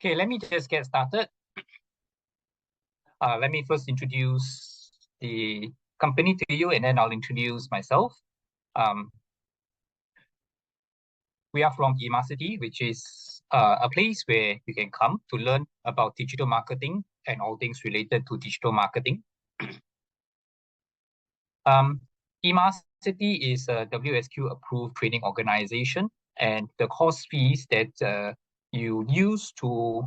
Okay, let me just get started. Let me first introduce the company to you, and then I'll introduce myself. We are from Imacity, which is a place where you can come to learn about digital marketing and all things related to digital marketing. Imacity is a WSQ approved training organization, and the course fees that you use to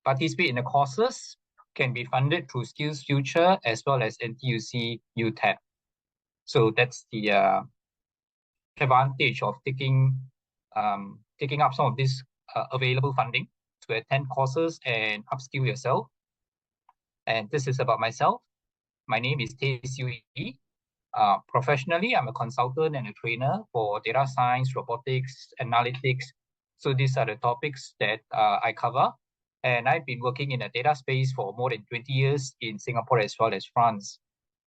participate in the courses can be funded through SkillsFuture as well as NTUC UTAP. So that's the advantage of taking up some of this available funding to attend courses and upskill yourself. And this is about myself. My name is Tay Siu Yi. Professionally, I'm a consultant and a trainer for data science, robotics, analytics. So these are the topics that I cover. And I've been working in a data space for more than 20 years in Singapore as well as France.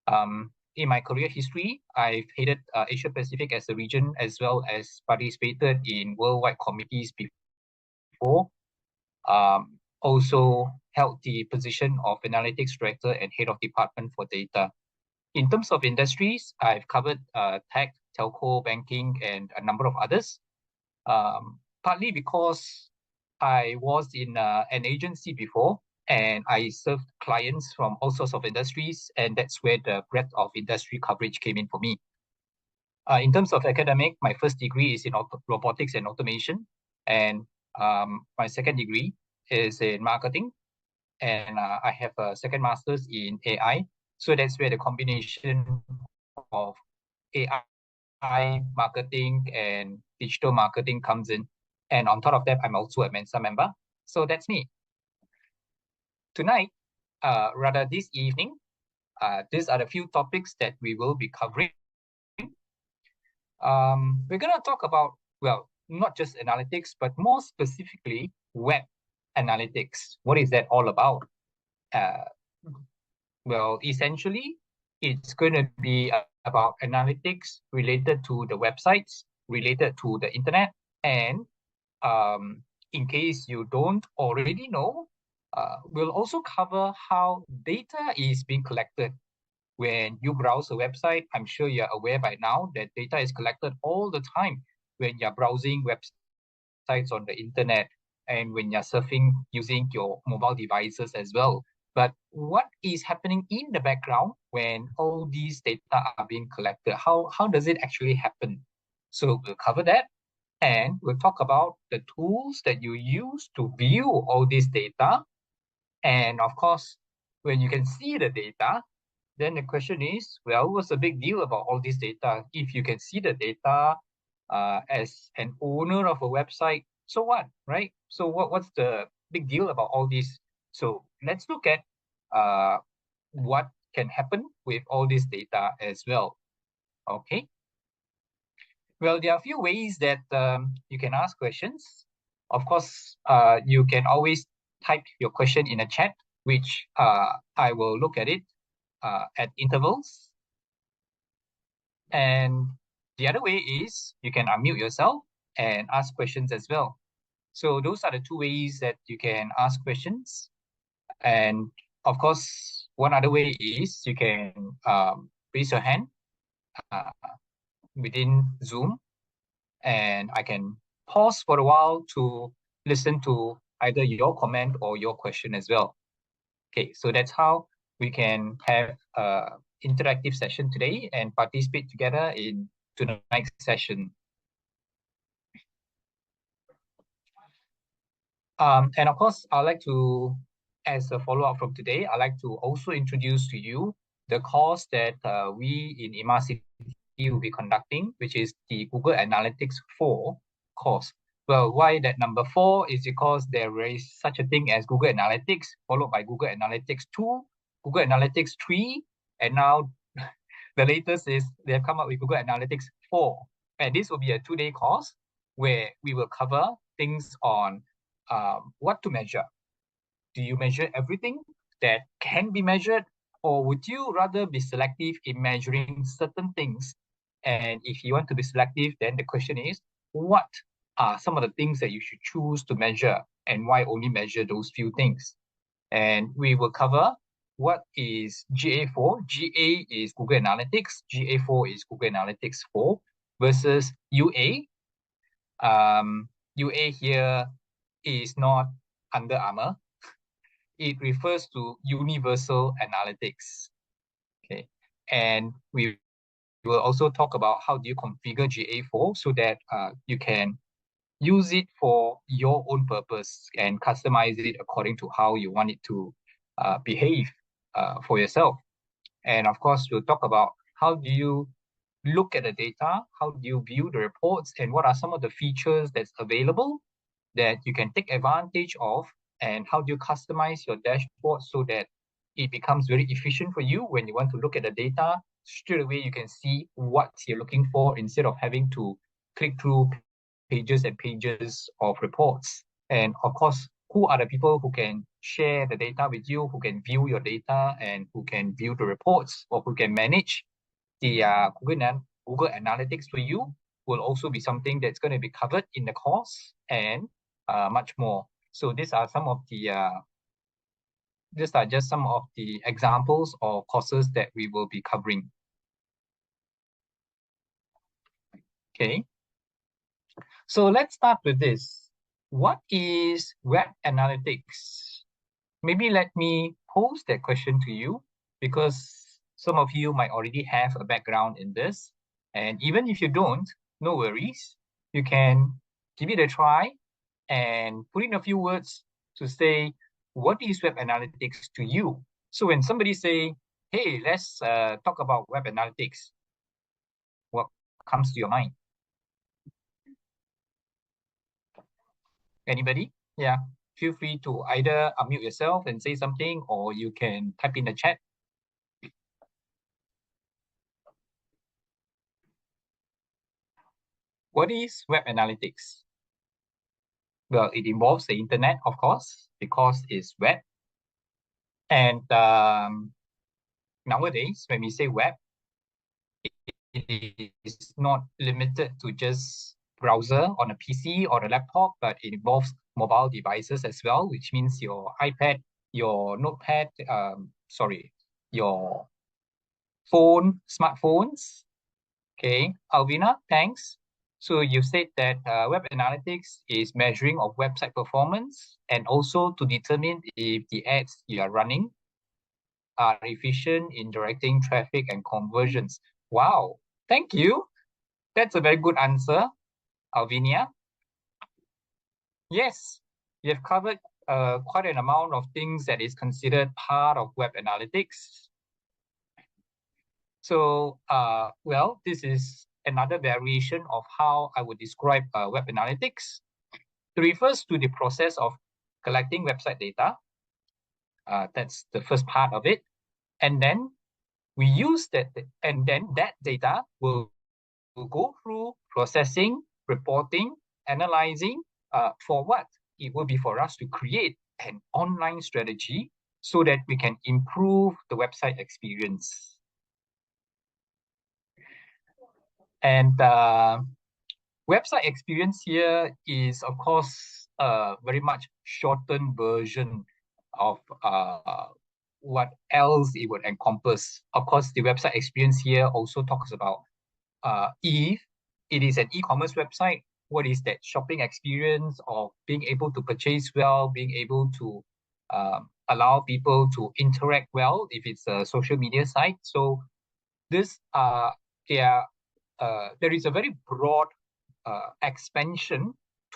In my career history, I've headed Asia Pacific as a region as well as participated in worldwide committees before. Also held the position of analytics director and head of department for data. In terms of industries, I've covered tech, telco, banking, and a number of others. Partly because I was in an agency before, and I served clients from all sorts of industries, and that's where the breadth of industry coverage came in for me. In terms of academic, my first degree is in robotics and automation, and my second degree is in marketing, and I have a second master's in AI. So that's where the combination of AI marketing and digital marketing comes in. And on top of that, I'm also a Mensa member. So that's me. Tonight, rather this evening, these are the few topics that we will be covering. We're going to talk about, well, not just analytics, but more specifically, web analytics. What is that all about? Well, essentially, it's going to be about analytics related to the websites, related to the internet, and in case you don't already know, we'll also cover how data is being collected. When you browse a website, I'm sure you're aware by now that data is collected all the time when you're browsing websites on the internet and when you're surfing using your mobile devices as well. But what is happening in the background when all these data are being collected? How does it actually happen? So we'll cover that. And we'll talk about the tools that you use to view all this data. And of course, when you can see the data, then the question is, well, what's the big deal about all this data? If you can see the data as an owner of a website, so what, right? So what's the big deal about all this? So let's look at what can happen with all this data as well. Okay. Well, there are a few ways that you can ask questions. Of course, you can always type your question in a chat, which I will look at it at intervals. And the other way is you can unmute yourself and ask questions as well. So those are the two ways that you can ask questions. And of course, one other way is you can raise your hand within Zoom, and I can pause for a while to listen to either your comment or your question as well. Okay, so that's how we can have an interactive session today and participate together in tonight's session. And of course, I'd like to, as a follow-up from today, I'd like to also introduce to you the course that we in Imacity will be conducting, which is the Google Analytics 4 course. Well, why that number 4 is because there is such a thing as Google Analytics, followed by Google Analytics 2, Google Analytics 3, and now the latest is they have come up with Google Analytics 4. And this will be a 2-day course where we will cover things on what to measure. Do you measure everything that can be measured, or would you rather be selective in measuring certain things? And if you want to be selective, then the question is, what are some of the things that you should choose to measure? and why only measure those few things. And we will cover what is GA4. GA is Google Analytics. GA4 is Google Analytics 4 versus UA. UA here is not Under Armour. It refers to Universal Analytics. Okay, and we will also talk about how do you configure GA4 so that you can use it for your own purpose and customize it according to how you want it to behave for yourself. And of course, we'll talk about how do you look at the data, how do you view the reports, and what are some of the features that's available that you can take advantage of, and how do you customize your dashboard so that it becomes very efficient for you when you want to look at the data. Straight away, you can see what you're looking for instead of having to click through pages and pages of reports. And of course, who are the people who can share the data with you, who can view your data, and who can view the reports, or who can manage the Google Analytics for you, will also be something that's going to be covered in the course, and much more. So these are some of the these are just some of the examples of courses that we will be covering. Okay. So let's start with this. What is web analytics? Maybe let me pose that question to you, because some of you might already have a background in this. And even if you don't, no worries. You can give it a try and put in a few words to say, what is web analytics to you? So when somebody say, hey, let's talk about web analytics, what comes to your mind? Anybody? Yeah. Feel free to either unmute yourself and say something, or you can type in the chat. What is web analytics? Well, it involves the internet, of course, because it's web. And nowadays, when we say web, it is not limited to just browser on a PC or a laptop, but it involves mobile devices as well, which means your iPad, your notepad, your phone, smartphones. Okay, Alvina, thanks. So you said that web analytics is measuring of website performance, and also to determine if the ads you are running are efficient in directing traffic and conversions. Wow, thank you. That's a very good answer, Alvinia. Yes, you have covered quite an amount of things that is considered part of web analytics. So, well, this is another variation of how I would describe web analytics. It refers to the process of collecting website data. That's the first part of it. And then we use that, and then that data will go through processing, reporting, analyzing. For what? It will be for us to create an online strategy so that we can improve the website experience. And website experience here is, of course, a very much shortened version of what else it would encompass. Of course, the website experience here also talks about if it is an e-commerce website, what is that shopping experience of being able to purchase well, being able to allow people to interact well if it's a social media site. So this there is a very broad expansion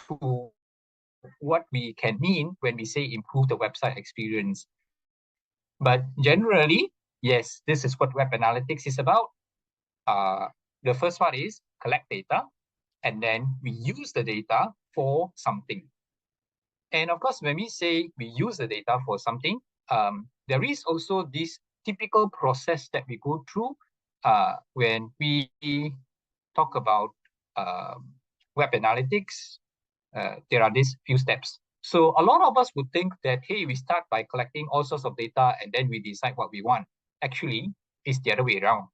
to what we can mean when we say improve the website experience. But generally, yes, this is what web analytics is about. The first part is collect data, and then we use the data for something. And of course, when we say we use the data for something, there is also this typical process that we go through when we talk about web analytics. There are these few steps. So a lot of us would think that, hey, we start by collecting all sorts of data and then we decide what we want. Actually, it's the other way around.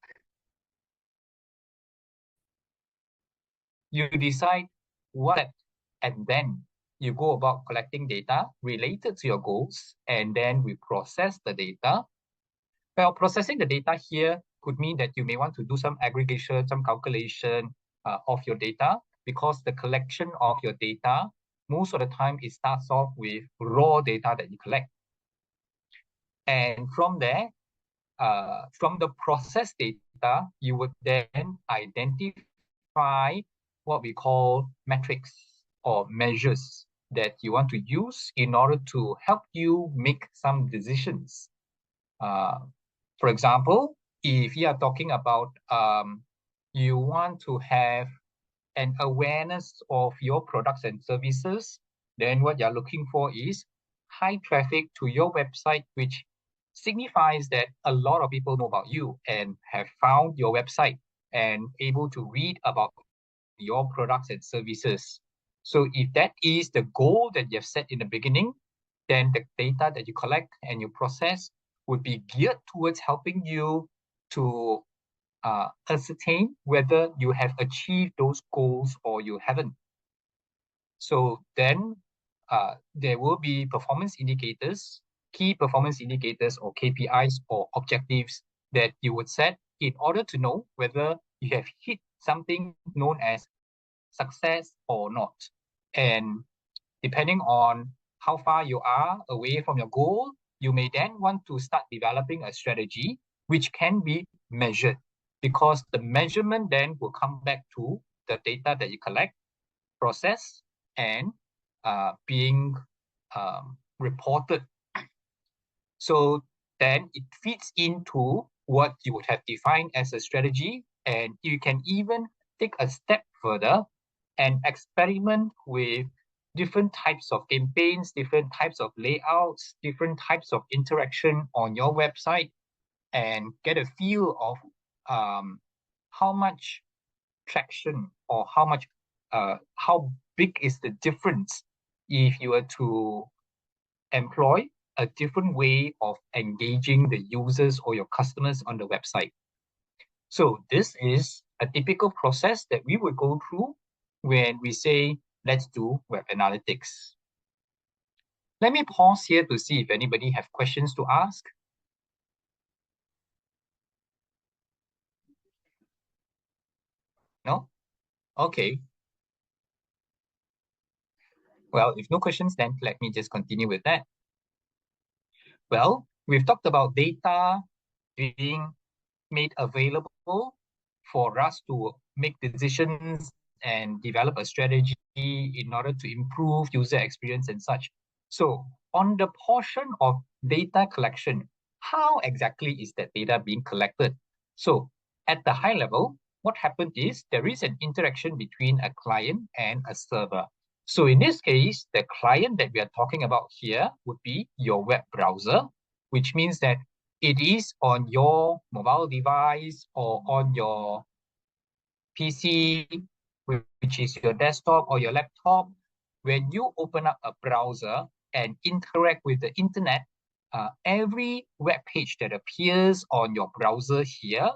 You decide what, and then you go about collecting data related to your goals, and then we process the data. Well, processing the data here could mean that you may want to do some aggregation, some calculation of your data, because the collection of your data, most of the time, it starts off with raw data that you collect. And from there, from the processed data, you would then identify what we call metrics or measures that you want to use in order to help you make some decisions. For example, if you are talking about you want to have an awareness of your products and services, then what you're looking for is high traffic to your website, which signifies that a lot of people know about you and have found your website and able to read about your products and services. So if that is the goal that you have set in the beginning, then the data that you collect and you process would be geared towards helping you to ascertain whether you have achieved those goals or you haven't. So then there will be performance indicators, key performance indicators or KPIs or objectives that you would set in order to know whether you have hit something known as success or not. And depending on how far you are away from your goal, you may then want to start developing a strategy which can be measured, because the measurement then will come back to the data that you collect, process, and being reported. So then it fits into what you would have defined as a strategy, and you can even take a step further and experiment with different types of campaigns, different types of layouts, different types of interaction on your website, and get a feel of how much traction or how big is the difference if you were to employ a different way of engaging the users or your customers on the website. So this is a typical process that we would go through when we say, let's do web analytics. Let me pause here to see if anybody have questions to ask. No? Okay. Well, if no questions, then let me just continue with that. Well, we've talked about data being made available for us to make decisions and develop a strategy in order to improve user experience and such. So on the portion of data collection, how exactly is that data being collected? So at the high level, what happened is there is an interaction between a client and a server. So in this case, the client that we are talking about here would be your web browser, which means that it is on your mobile device or on your PC, which is your desktop or your laptop. When you open up a browser and interact with the internet, every web page that appears on your browser here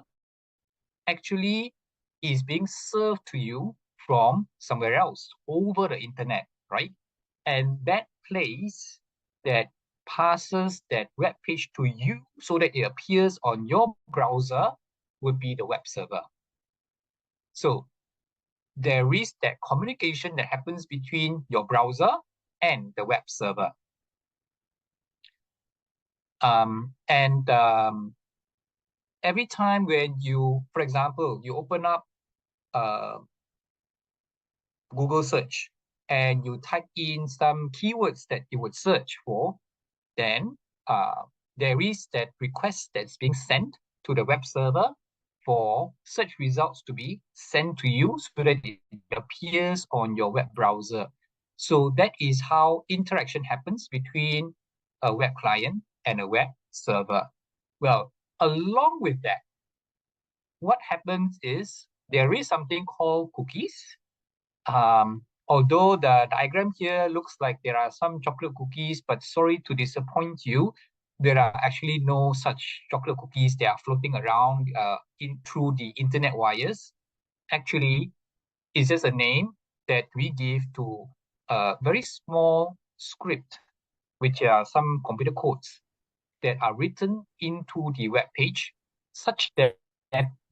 actually is being served to you from somewhere else over the internet, right? And that place that passes that web page to you so that it appears on your browser would be the web server. So there is that communication that happens between your browser and the web server. Every time when you, for example, you open up Google search and you type in some keywords that you would search for, then there is that request that's being sent to the web server for search results to be sent to you so that it appears on your web browser. So that is how interaction happens between a web client and a web server. Well, along with that, what happens is there is something called cookies. Although the diagram here looks like there are some chocolate cookies, but sorry to disappoint you, there are actually no such chocolate cookies that are floating around through the internet wires. Actually, it's just a name that we give to a very small script, which are some computer codes that are written into the web page, such that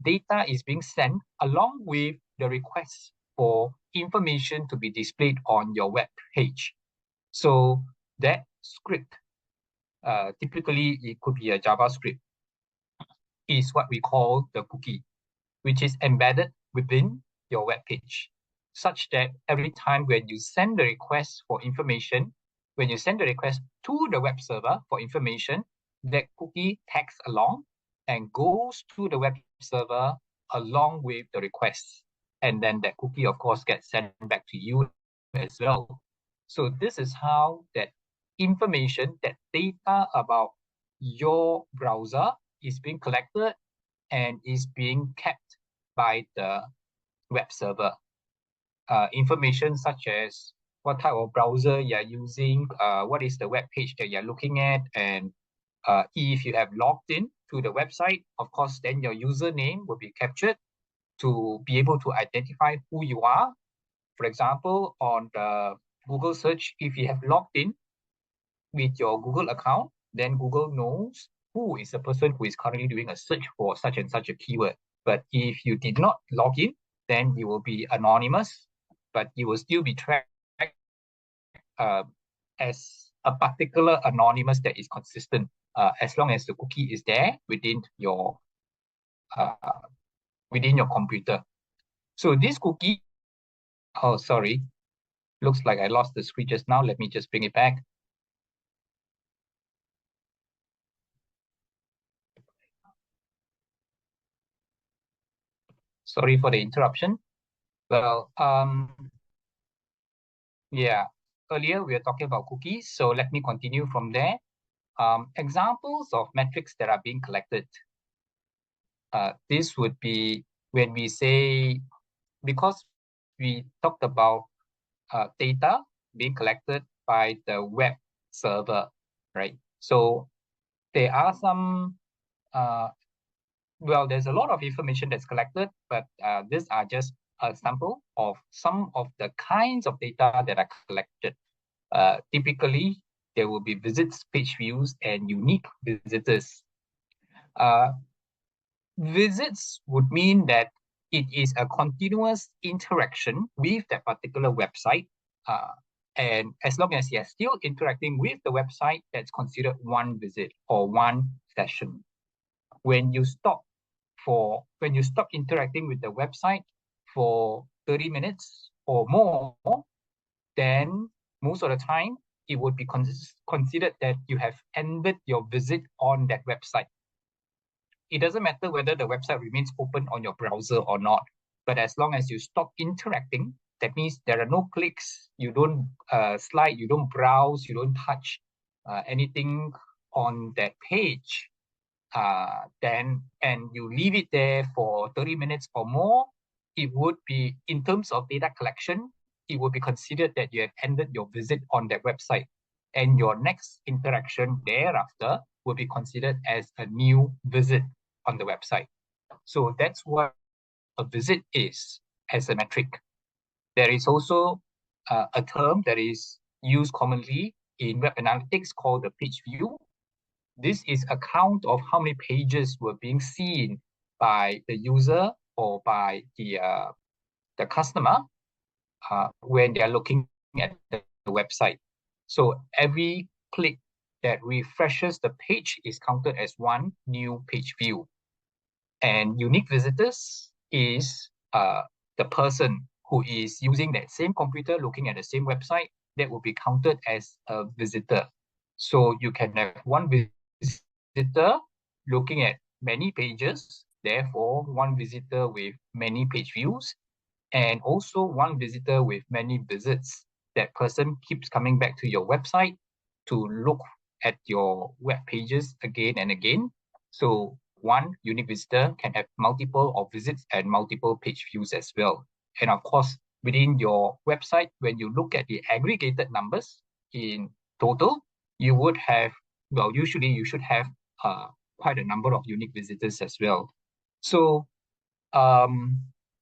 data is being sent along with the request for information to be displayed on your web page. So that script, typically it could be a JavaScript, is what we call the cookie, which is embedded within your web page, such that every time when you send the request for information, when you send the request to the web server for information, that cookie tags along and goes to the web server along with the request. And then that cookie, of course, gets sent back to you as well. So this is how that information, that data about your browser is being collected and is being kept by the web server. Information such as what type of browser you're using, what is the web page that you're looking at, and if you have logged in to the website, of course, then your username will be captured to be able to identify who you are. For example, on the Google search, if you have logged in with your Google account, then Google knows who is the person who is currently doing a search for such and such a keyword. But if you did not log in, then you will be anonymous, but you will still be tracked as a particular anonymous that is consistent, as long as the cookie is there within your computer. So this cookie, oh sorry, looks like I lost the screen just now. Let me just bring it back. Sorry for the interruption. Well, yeah, earlier we were talking about cookies, so let me continue from there. Examples of metrics that are being collected. This would be when we say, because we talked about data being collected by the web server, right? So there are some, well, there's a lot of information that's collected, but these are just a sample of some of the kinds of data that are collected. Typically, there will be visits, page views, and unique visitors. Visits would mean that it is a continuous interaction with that particular website. And as long as you're still interacting with the website, that's considered one visit or one session. When you stop interacting with the website for 30 minutes or more, then most of the time it would be considered that you have ended your visit on that website. It doesn't matter whether the website remains open on your browser or not, but as long as you stop interacting, that means there are no clicks, you don't slide, you don't browse, you don't touch anything on that page, then and you leave it there for 30 minutes or more, it would be, in terms of data collection, it would be considered that you have ended your visit on that website, and your next interaction thereafter will be considered as a new visit on the website. So that's what a visit is as a metric. There is also a term that is used commonly in web analytics called the page view. This is a count of how many pages were being seen by the user or by the customer when they are looking at the website. So every click that refreshes the page is counted as one new page view. And unique visitors is the person who is using that same computer looking at the same website, that will be counted as a visitor. So you can have one visitor looking at many pages, therefore one visitor with many page views, and also one visitor with many visits. That person keeps coming back to your website to look at your web pages again and again. So one unique visitor can have multiple of visits and multiple page views as well. And of course, within your website, when you look at the aggregated numbers in total, you would have, well, usually you should have quite a number of unique visitors as well. So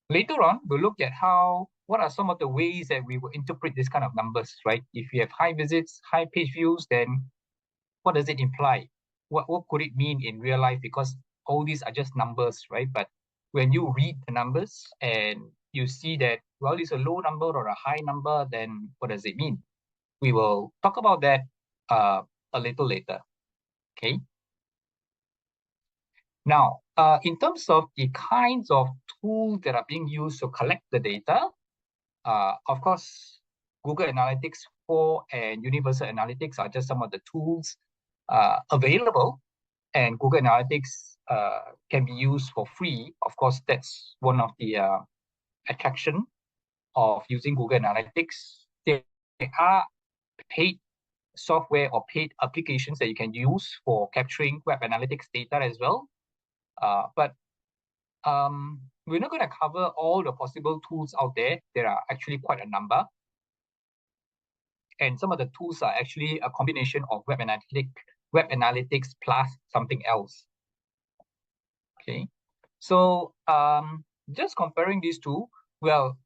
later on, we'll look at how what are some of the ways that we will interpret this kind of numbers, right? If you have high visits, high page views, then what does it imply? What could it mean in real life? Because all these are just numbers, right? But when you read the numbers and you see that, well, it's a low number or a high number, then what does it mean? We will talk about that a little later, okay? Now, in terms of the kinds of tools that are being used to collect the data, of course, Google Analytics 4 and Universal Analytics are just some of the tools available, and Google Analytics can be used for free. Of course, that's one of the attraction of using Google Analytics. There are paid software or paid applications that you can use for capturing web analytics data as well. But we're not going to cover all the possible tools out there. There are actually quite a number. And some of the tools are actually a combination of web analytics plus something else. Okay. So just comparing these two, well,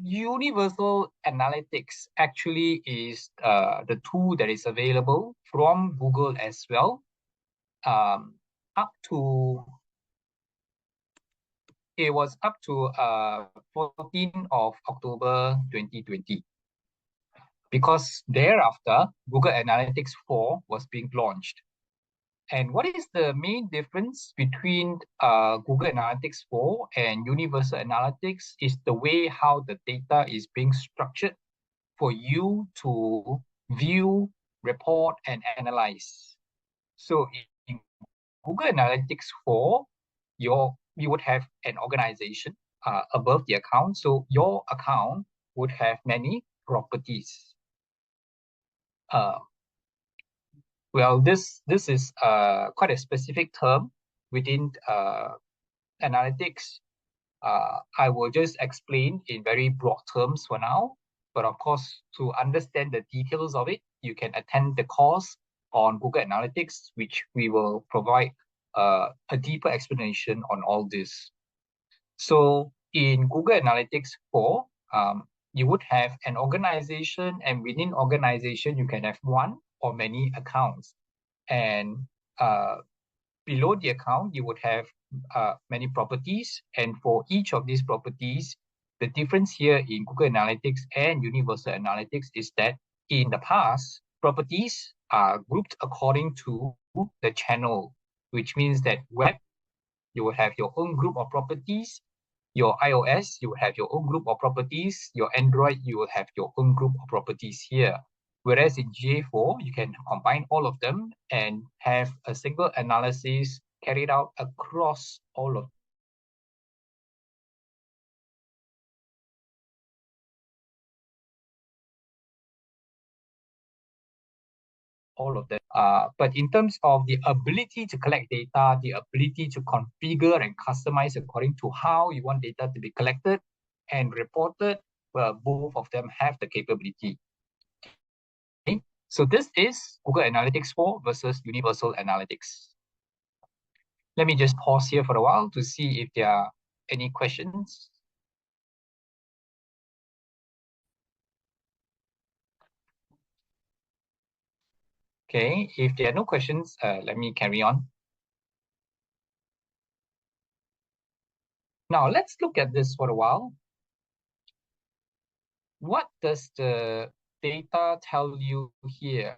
Universal Analytics actually is the tool that is available from Google as well. It was up to 14th of October 2020. Because thereafter, Google Analytics 4 was being launched. And what is the main difference between Google Analytics 4 and Universal Analytics is the way how the data is being structured for you to view, report, and analyze. So in Google Analytics 4, you would have an organization above the account. So your account would have many properties. Well, this is quite a specific term within analytics. I will just explain in very broad terms for now. But of course, to understand the details of it, you can attend the course on Google Analytics, which we will provide a deeper explanation on all this. So in Google Analytics 4, you would have an organization, and within organization, you can have one or many accounts. And below the account, you would have many properties. And for each of these properties, the difference here in Google Analytics and Universal Analytics is that in the past, properties are grouped according to the channel, which means that web, you will have your own group of properties. Your iOS, you will have your own group of properties. Your Android, you will have your own group of properties here. Whereas in GA4, you can combine all of them and have a single analysis carried out across all of them. But in terms of the ability to collect data, the ability to configure and customize according to how you want data to be collected and reported, well, both of them have the capability. Okay? So this is Google Analytics 4 versus Universal Analytics. Let me just pause here for a while to see if there are any questions. Okay, if there are no questions, let me carry on. Now, let's look at this for a while. What does the data tell you here?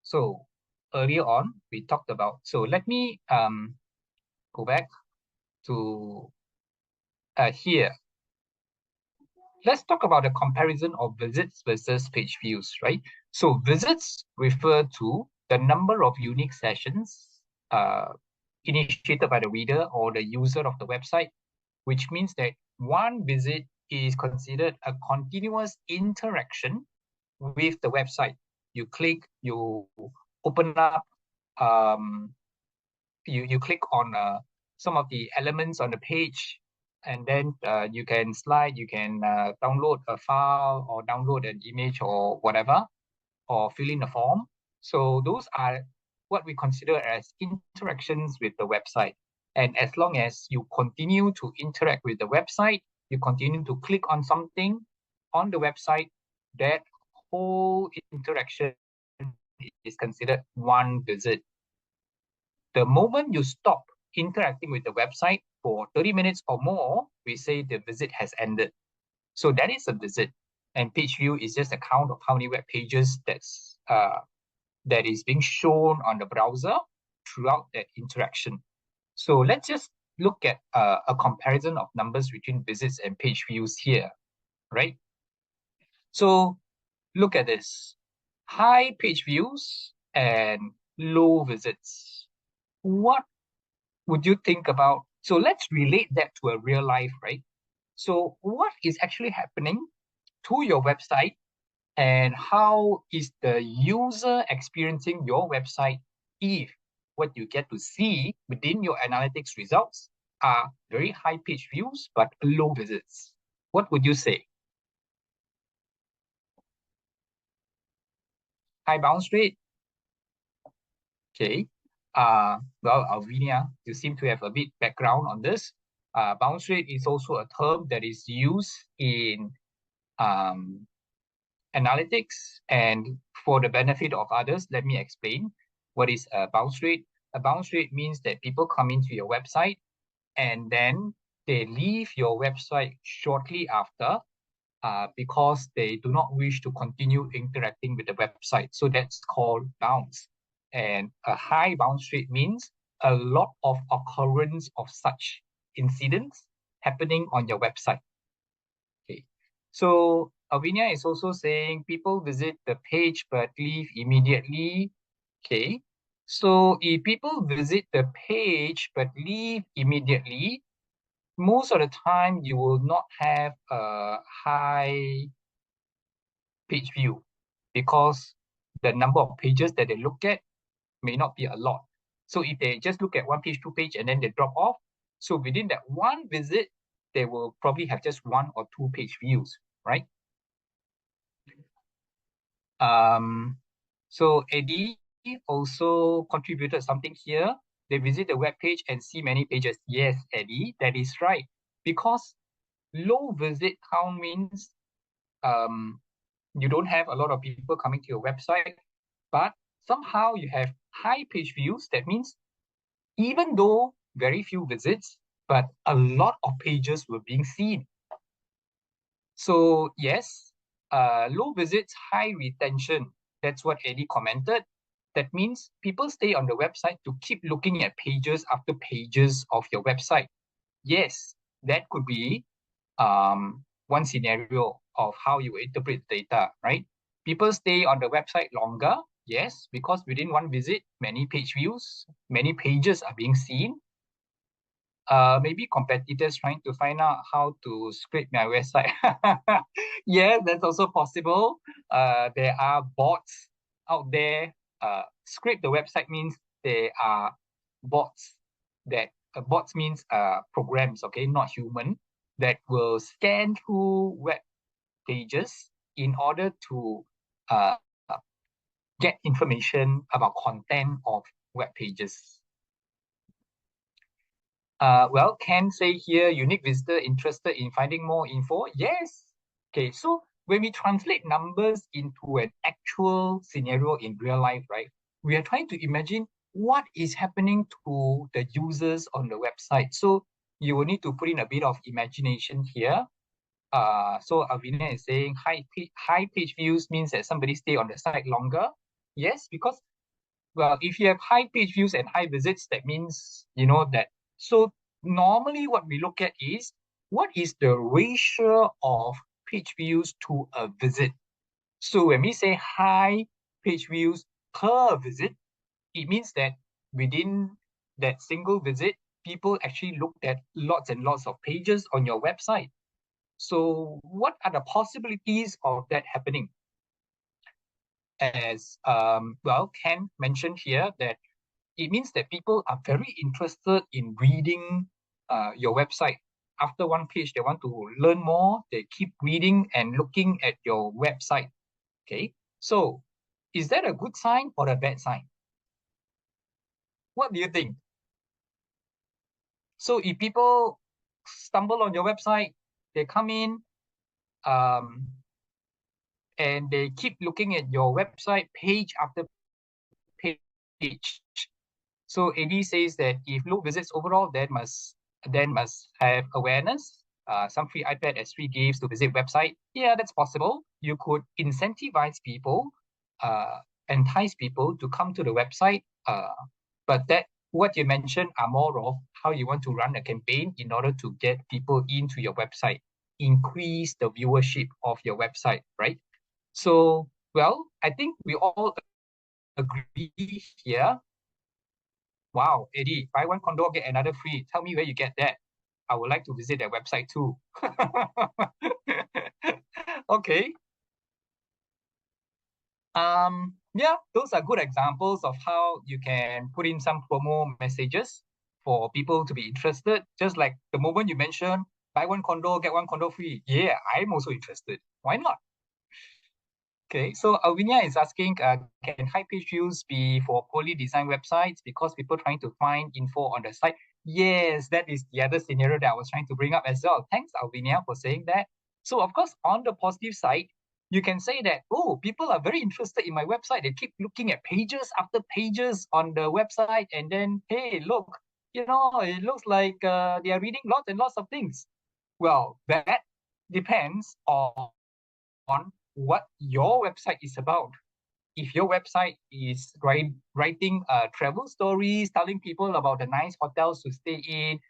So earlier on, we talked about, so let me go back to here. Let's talk about the comparison of visits versus page views, right? So visits refer to the number of unique sessions initiated by the reader or the user of the website, which means that one visit is considered a continuous interaction with the website. You click, you open up, you click on some of the elements on the page, and then you can slide, you can download a file or download an image or whatever, or fill in a form. So those are what we consider as interactions with the website. And as long as you continue to interact with the website, you continue to click on something on the website, that whole interaction is considered one visit. The moment you stop interacting with the website for 30 minutes or more, we say the visit has ended. So that is a visit. And page view is just a count of how many web pages that is being shown on the browser throughout that interaction. So let's just look at a comparison of numbers between visits and page views here, right? So look at this. High page views and low visits. What would you think about? So let's relate that to a real life, right? So what is actually happening to your website, and how is the user experiencing your website if what you get to see within your analytics results are very high page views but low visits? What would you say? High bounce rate? Okay. Well, Alvinia, you seem to have a bit background on this. Bounce rate is also a term that is used in um, analytics, and for the benefit of others, let me explain what is a bounce rate. A bounce rate means that people come into your website and then they leave your website shortly after because they do not wish to continue interacting with the website. So that's called bounce. And a high bounce rate means a lot of occurrence of such incidents happening on your website. Okay. So Avinia is also saying people visit the page but leave immediately. Okay. So if people visit the page but leave immediately, most of the time you will not have a high page view because the number of pages that they look at may not be a lot. So if they just look at one page, two page, and then they drop off, so within that one visit, they will probably have just one or two page views, right? So Eddie also contributed something here. They visit the web page and see many pages. Yes, Eddie, that is right. Because low visit count means you don't have a lot of people coming to your website, but somehow you have high page views. That means even though very few visits, but a lot of pages were being seen. So yes, low visits, high retention. That's what Eddie commented. That means people stay on the website to keep looking at pages after pages of your website. Yes, that could be one scenario of how you interpret data, right? People stay on the website longer, yes, because within one visit, many page views, many pages are being seen. Maybe competitors trying to find out how to scrape my website. Yes, that's also possible. There are bots out there. Scrape the website means there are bots that bots means programs, okay, not human, that will scan through web pages in order to uh, get information about content of web pages. Well, Ken say here, unique visitor interested in finding more info. Yes. Okay, so when we translate numbers into an actual scenario in real life, right, we are trying to imagine what is happening to the users on the website. So you will need to put in a bit of imagination here. So Avina is saying high page views means that somebody stay on the site longer. Yes, because well, if you have high page views and high visits, that means, that. So normally what we look at is what is the ratio of page views to a visit. So when we say high page views per visit, it means that within that single visit, people actually looked at lots and lots of pages on your website. So what are the possibilities of that happening? As well, Ken mentioned here that it means that people are very interested in reading your website. After one page, they want to learn more. They keep reading and looking at your website. Okay, so is that a good sign or a bad sign? What do you think? So if people stumble on your website, They come in, and they keep looking at your website page after page. So AD says that if low visits overall, then must have awareness. Some free iPad as free gifts to visit website. Yeah, that's possible. You could incentivize people, uh, entice people to come to the website. But that what you mentioned are more of how you want to run a campaign in order to get people into your website, increase the viewership of your website, right? So, well, I think we all agree here. Wow, Eddie, buy one condo, get another free. Tell me where you get that. I would like to visit that website too. Okay. Yeah, those are good examples of how you can put in some promo messages for people to be interested. Just like the moment you mentioned, buy one condo, get one condo free. Yeah, I'm also interested. Why not? Okay, so Alvinia is asking, can high page views be for poorly designed websites because people trying to find info on the site? Yes, that is the other scenario that I was trying to bring up as well. Thanks, Alvinia, for saying that. So, of course, on the positive side, you can say that, oh, people are very interested in my website. They keep looking at pages after pages on the website. And then, hey, look, it looks like they are reading lots and lots of things. Well, that depends on what your website is about. If your website is writing travel stories, telling people about the nice hotels to stay in,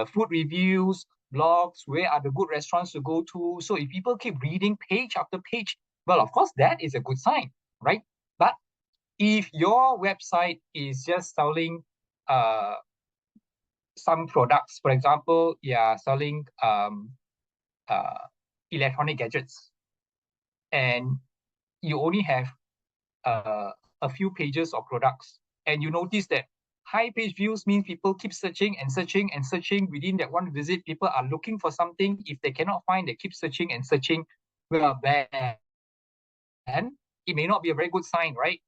food reviews, blogs, where are the good restaurants to go to. So if people keep reading page after page, well, of course, that is a good sign, right? But if your website is just selling some products, for example, you're selling uh, electronic gadgets, and you only have uh, a few pages of products, and you notice that high page views means people keep searching and searching and searching within that one visit. People are looking for something. If they cannot find, they keep searching and searching. Well, then it may not be a very good sign, right?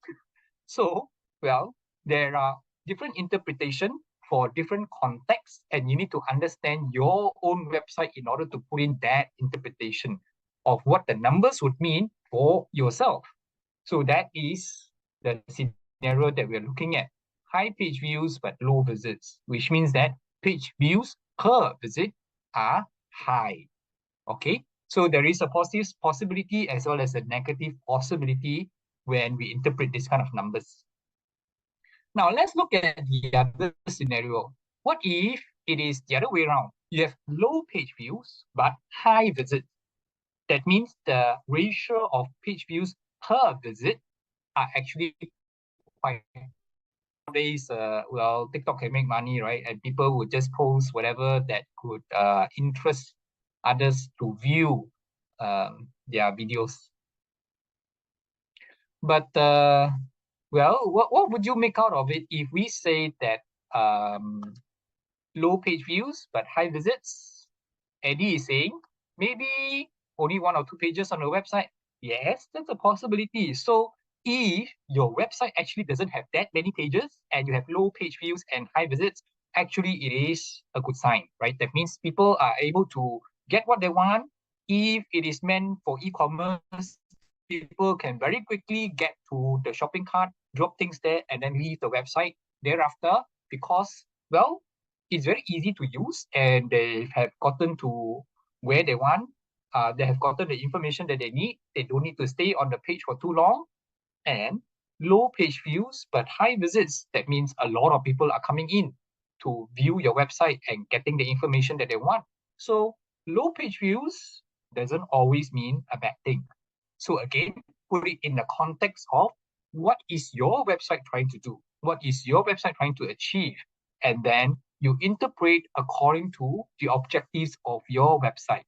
So, well, there are different interpretation for different contexts, and you need to understand your own website in order to put in that interpretation of what the numbers would mean for yourself. So that is the scenario that we're looking at. High page views but low visits, which means that page views per visit are high. Okay, so there is a positive possibility as well as a negative possibility when we interpret this kind of numbers. Now let's look at the other scenario. What if it is the other way around? You have low page views but high visits. That means the ratio of page views per visit are actually quite. Nowadays, well, TikTok can make money, right? And people would just post whatever that could interest others to view their videos. But well, what would you make out of it if we say that low page views but high visits? Eddie is saying maybe only one or two pages on the website. Yes, that's a possibility. So if your website actually doesn't have that many pages and you have low page views and high visits, actually it is a good sign, right? That means people are able to get what they want. If it is meant for e-commerce, people can very quickly get to the shopping cart, drop things there, and then leave the website thereafter because, well, it's very easy to use and they have gotten to where they want. They have gotten the information that they need. They don't need to stay on the page for too long. And low page views but high visits, that means a lot of people are coming in to view your website and getting the information that they want. So low page views doesn't always mean a bad thing. So again, put it in the context of what is your website trying to do? What is your website trying to achieve? And then you interpret according to the objectives of your website.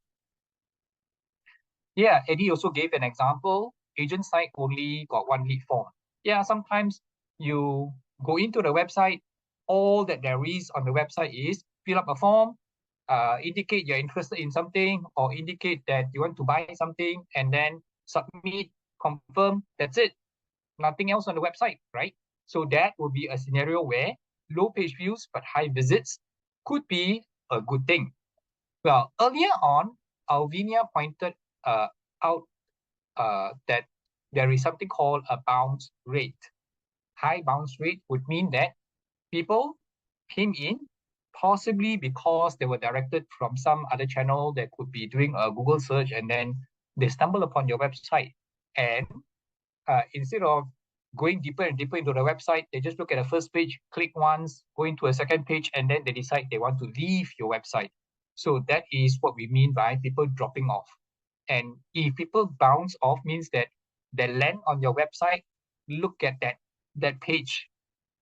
Yeah, Eddie also gave an example. Agent site only got one lead form. Yeah, sometimes you go into the website, all that there is on the website is fill up a form, indicate you're interested in something, or indicate that you want to buy something, and then submit, confirm. That's it. Nothing else on the website, right? So that would be a scenario where low page views but high visits could be a good thing. Well, earlier on, Alvinia pointed out that there is something called a bounce rate. High bounce rate would mean that people came in possibly because they were directed from some other channel that could be doing a Google search, and then they stumble upon your website. And instead of going deeper and deeper into the website, they just look at the first page, click once, go into a second page, and then they decide they want to leave your website. So that is what we mean by people dropping off. And if people bounce off, means that they land on your website, look at that page,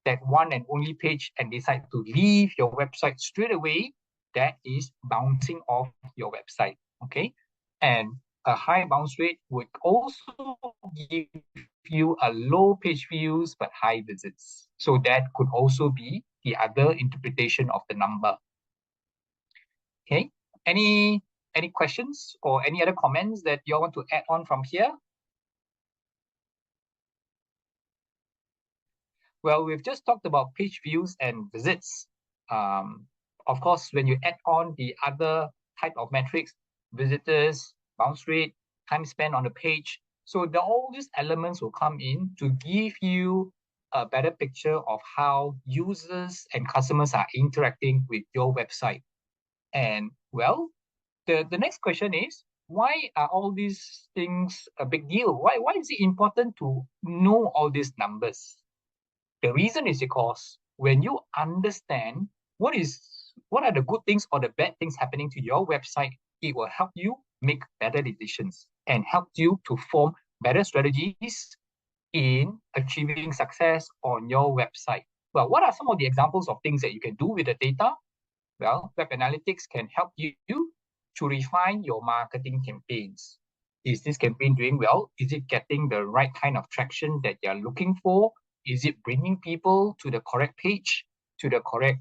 that one and only page, and decide to leave your website straight away, that is bouncing off your website. Okay. And a high bounce rate would also give you a low page views but high visits. So that could also be the other interpretation of the number. Okay. Any questions or any other comments that you want to add on from here? Well, we've just talked about page views and visits. Of course, when you add on the other type of metrics, visitors, bounce rate, time spent on the page, so all these elements will come in to give you a better picture of how users and customers are interacting with your website. And well, the next question is, why are all these things a big deal? Why is it important to know all these numbers? The reason is because when you understand what are the good things or the bad things happening to your website, it will help you make better decisions and help you to form better strategies in achieving success on your website. Well, what are some of the examples of things that you can do with the data? Well, web analytics can help you to refine your marketing campaigns. Is this campaign doing well? Is it getting the right kind of traction that you're looking for? Is it bringing people to the correct page, to the correct,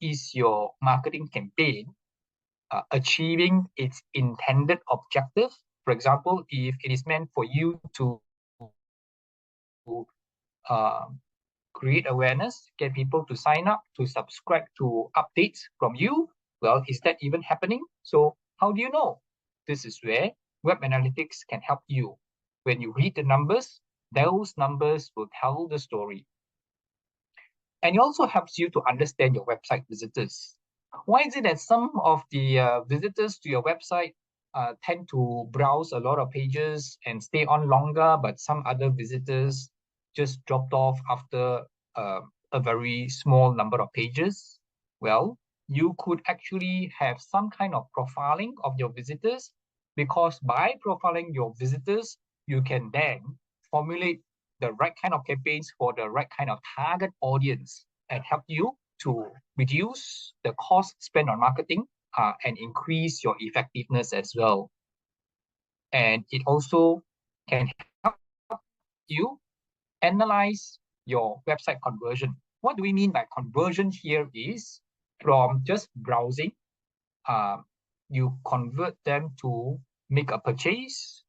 is your marketing campaign achieving its intended objective? For example, if it is meant for you to create awareness, get people to sign up, to subscribe to updates from you, well, is that even happening? So how do you know? This is where web analytics can help you. When you read the numbers, those numbers will tell the story. And it also helps you to understand your website visitors. Why is it that some of the visitors to your website tend to browse a lot of pages and stay on longer, but some other visitors just dropped off after a very small number of pages? Well, you could actually have some kind of profiling of your visitors, because by profiling your visitors, you can then formulate the right kind of campaigns for the right kind of target audience and help you to reduce the cost spent on marketing and increase your effectiveness as well. And it also can help you analyze your website conversion. What do we mean by conversion here is from just browsing, you convert them to make a purchase,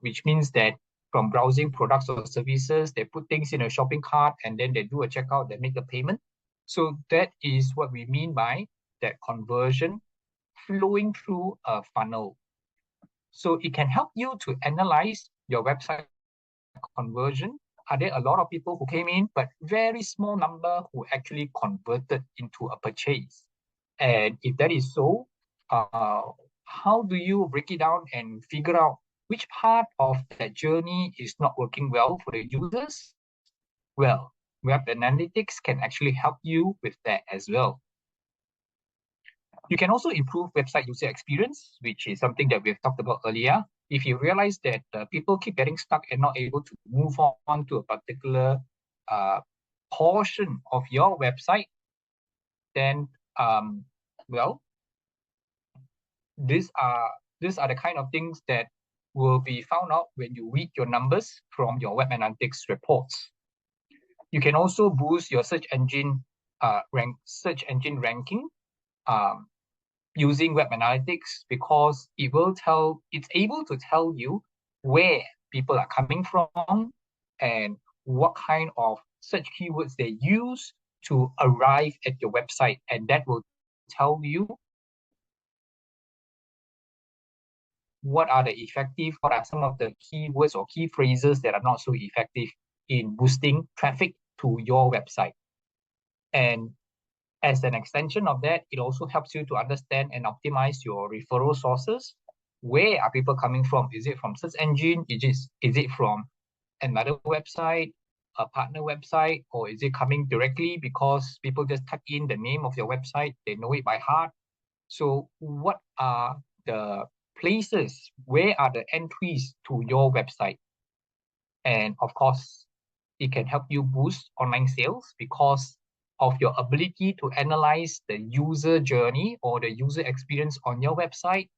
which means that from browsing products or services, they put things in a shopping cart and then they do a checkout, they make a payment. So that is what we mean by that conversion flowing through a funnel. So it can help you to analyze your website conversion. Are there a lot of people who came in, but very small number who actually converted into a purchase? And if that is so, how do you break it down and figure out which part of that journey is not working well for the users? Well, web analytics can actually help you with that as well. You can also improve website user experience, which is something that we've talked about earlier. If you realize that people keep getting stuck and not able to move on to a particular portion of your website, then well, these are the kind of things that will be found out when you read your numbers from your web analytics reports. You can also boost your search engine ranking using web analytics, because it's able to tell you where people are coming from and what kind of search keywords they use to arrive at your website, and that will tell you what are the effective, what are some of the keywords or key phrases that are not so effective in boosting traffic to your website. And as an extension of that, it also helps you to understand and optimize your referral sources. Where are people coming from? Is it from search engine? Is it from another website, a partner website, or is it coming directly because people just type in the name of your website, they know it by heart? So what are the places, where are the entries to your website? And of course, it can help you boost online sales because of your ability to analyze the user journey or the user experience on your website.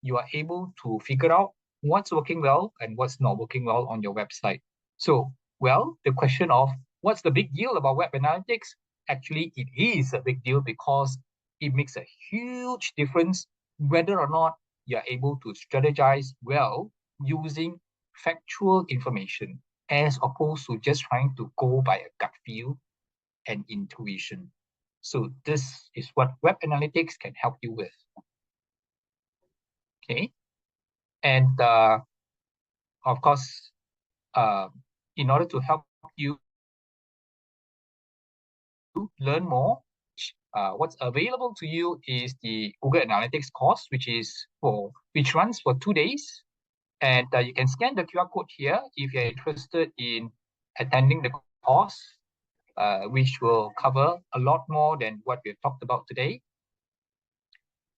You are able to figure out what's working well and what's not working well on your website. So, well, the question of what's the big deal about web analytics? Actually, it is a big deal because it makes a huge difference whether or not you're able to strategize well using factual information as opposed to just trying to go by a gut feel and intuition. So this is what web analytics can help you with. Okay. And of course, in order to help you learn more, what's available to you is the Google Analytics course, which runs for 2 days. And you can scan the QR code here if you're interested in attending the course, which will cover a lot more than what we've talked about today.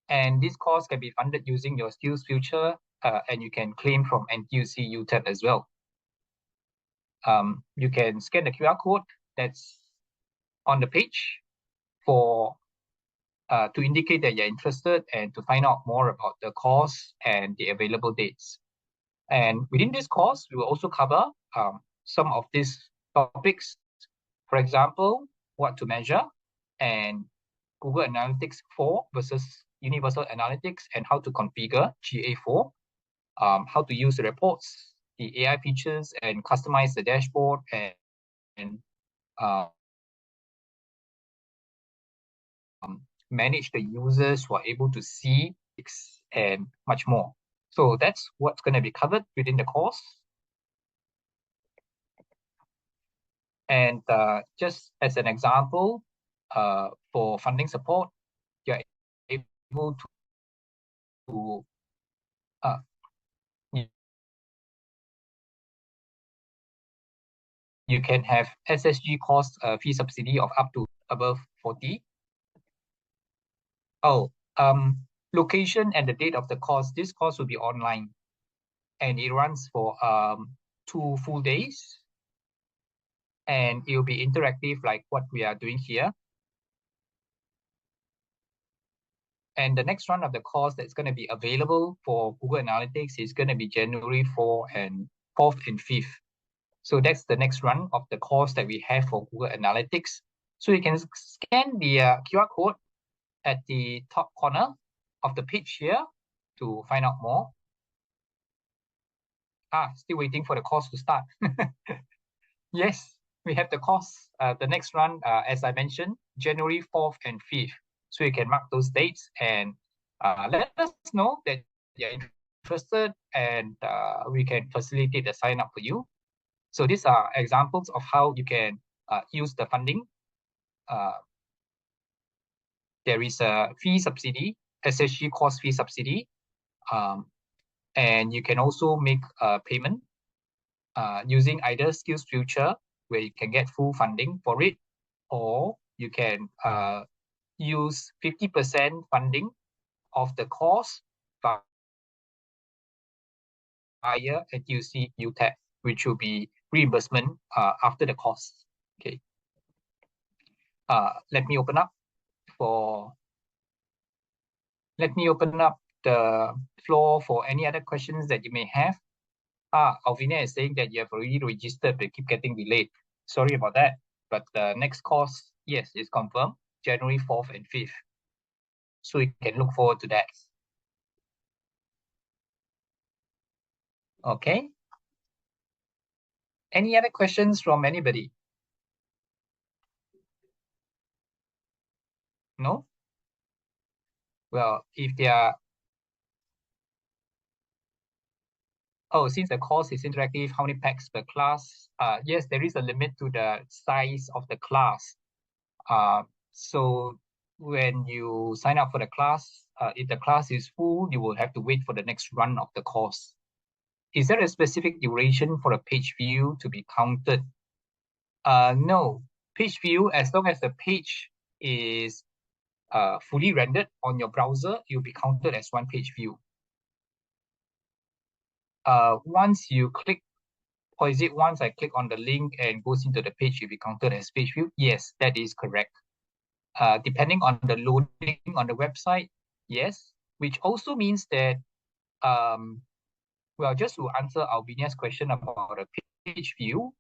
And this course can be funded using your SkillsFuture, and you can claim from NTUC UTEP as well. You can scan the QR code that's on the page for to indicate that you're interested and to find out more about the course and the available dates. And within this course, we will also cover some of these topics. For example, what to measure and Google Analytics 4 versus Universal Analytics and how to configure GA4, how to use the reports, the AI features, and customize the dashboard and manage the users who are able to see and much more. So that's what's going to be covered within the course. And just as an example, for funding support, you're able to you can have SSG cost fee subsidy of up to above 40. Oh, location and the date of the course. This course will be online, and it runs for 2 full days, and it will be interactive like what we are doing here. And the next run of the course that's going to be available for Google Analytics is going to be January 4th and 5th. So that's the next run of the course that we have for Google Analytics. So you can scan the QR code at the top corner of the page here to find out more. Still waiting for the course to start. Yes, we have the course, the next run, as I mentioned, January 4th and 5th. So you can mark those dates and let us know that you're interested and we can facilitate the sign up for you. So these are examples of how you can use the funding. There is a fee subsidy, SSG course fee subsidy, and you can also make a payment using either SkillsFuture, where you can get full funding for it, or you can use 50% funding of the course via NTUC UTEP, which will be reimbursement after the course. Okay. Let me open up the floor for any other questions that you may have. Alvina is saying that you have already registered but keep getting delayed. Sorry about that. But the next course, yes, is confirmed, January 4th and 5th. So you can look forward to that. Okay. Any other questions from anybody? No? Well, if there are oh, since the course is interactive, how many packs per class? Yes, there is a limit to the size of the class. So when you sign up for the class, if the class is full, you will have to wait for the next run of the course. Is there a specific duration for a page view to be counted? No. Page view, as long as the page is fully rendered on your browser, you'll be counted as one page view. Once you click, or is it once I click on the link and goes into the page, you'll be counted as page view? Yes, that is correct. Depending on the loading on the website, yes, which also means that, well, just to answer Albinia's question about a page view,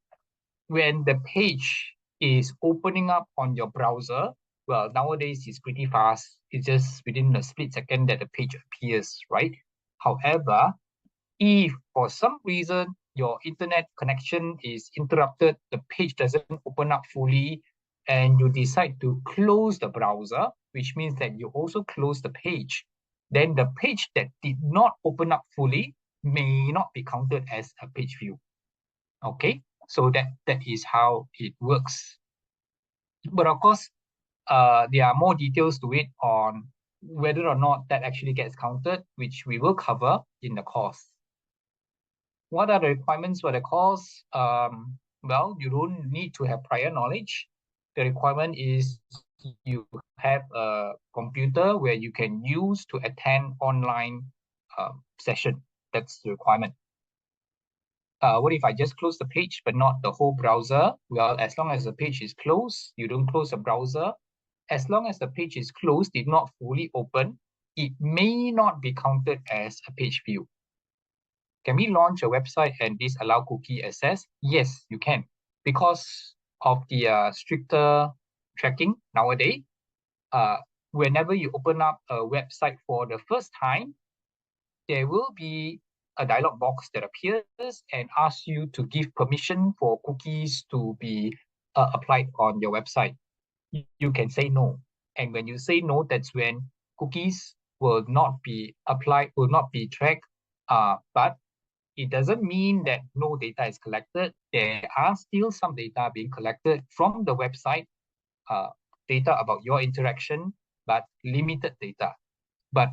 when the page is opening up on your browser, well, nowadays it's pretty fast. It's just within a split second that the page appears, right? However, if for some reason your internet connection is interrupted, the page doesn't open up fully, and you decide to close the browser, which means that you also close the page, then the page that did not open up fully may not be counted as a page view. Okay, so that is how it works. But of course, there are more details to it on whether or not that actually gets counted, which we will cover in the course. What are the requirements for the course? Well, you don't need to have prior knowledge. The requirement is you have a computer where you can use to attend online session. That's the requirement. What if I just close the page but not the whole browser? Well, as long as the page is closed, you don't close the browser. As long as the page is closed, did not fully open, it may not be counted as a page view. Can we launch a website and disallow cookie access? Yes, you can. Because of the stricter tracking nowadays, whenever you open up a website for the first time, there will be a dialog box that appears and asks you to give permission for cookies to be applied on your website. You can say no. And when you say no, that's when cookies will not be applied, will not be tracked. But it doesn't mean that no data is collected. There are still some data being collected from the website, data about your interaction, but limited data. But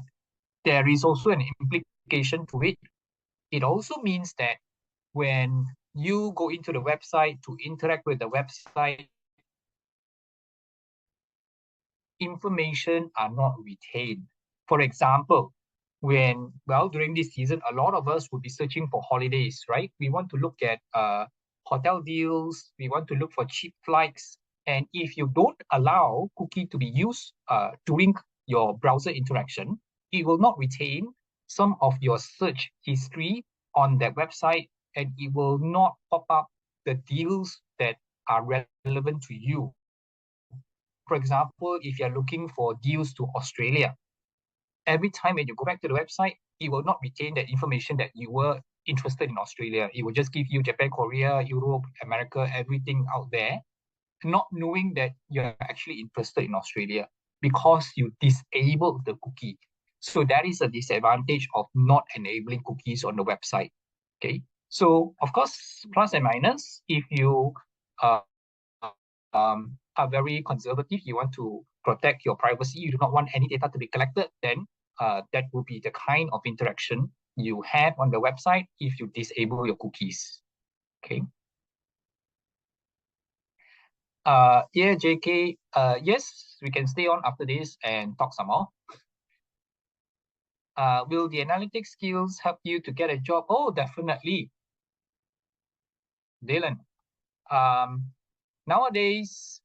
there is also an implication to it. It also means that when you go into the website to interact with the website, information are not retained. For example, during this season, a lot of us would be searching for holidays, right? We want to look at hotel deals, we want to look for cheap flights. And if you don't allow cookie to be used during your browser interaction, it will not retain some of your search history on that website, and it will not pop up the deals that are relevant to you. For example, if you're looking for deals to Australia, every time when you go back to the website, it will not retain that information that you were interested in Australia. It will just give you Japan, Korea, Europe, America, everything out there, not knowing that you're actually interested in Australia because you disabled the cookie. So that is a disadvantage of not enabling cookies on the website. Okay. So of course, plus and minus, if you are very conservative, you want to protect your privacy, you do not want any data to be collected, then that will be the kind of interaction you have on the website if you disable your cookies. Okay. Yeah, JK, yes, we can stay on after this and talk some more. Will the analytics skills help you to get a job? Oh, definitely. Dylan, nowadays,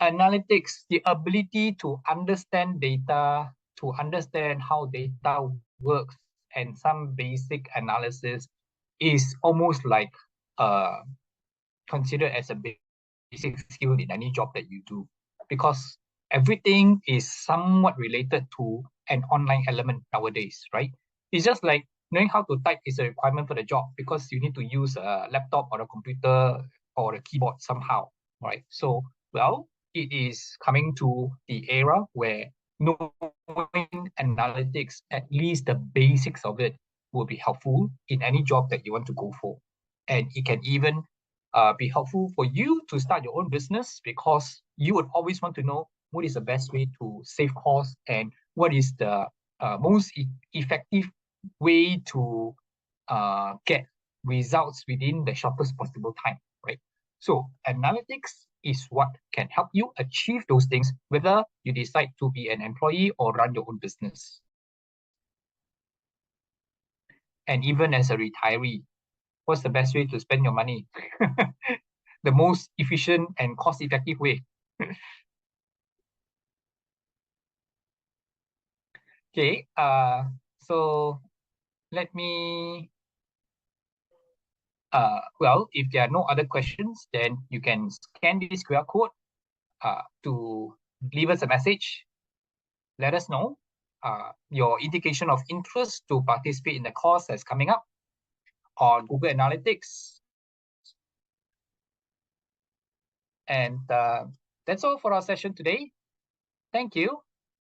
analytics, the ability to understand data, to understand how data works, and some basic analysis is almost like considered as a basic skill in any job that you do, because everything is somewhat related to an online element nowadays, right? It's just like knowing how to type is a requirement for the job because you need to use a laptop or a computer or a keyboard somehow, right? So, well, it is coming to the era where knowing analytics, at least the basics of it, will be helpful in any job that you want to go for. And it can even be helpful for you to start your own business, because you would always want to know what is the best way to save costs and what is the most effective way to get results within the shortest possible time, right? So analytics is what can help you achieve those things, whether you decide to be an employee or run your own business. And even as a retiree, what's the best way to spend your money? The most efficient and cost-effective way. Okay, so let me, well, if there are no other questions, then you can scan this QR code to leave us a message. Let us know your indication of interest to participate in the course that's coming up on Google Analytics. And that's all for our session today. Thank you.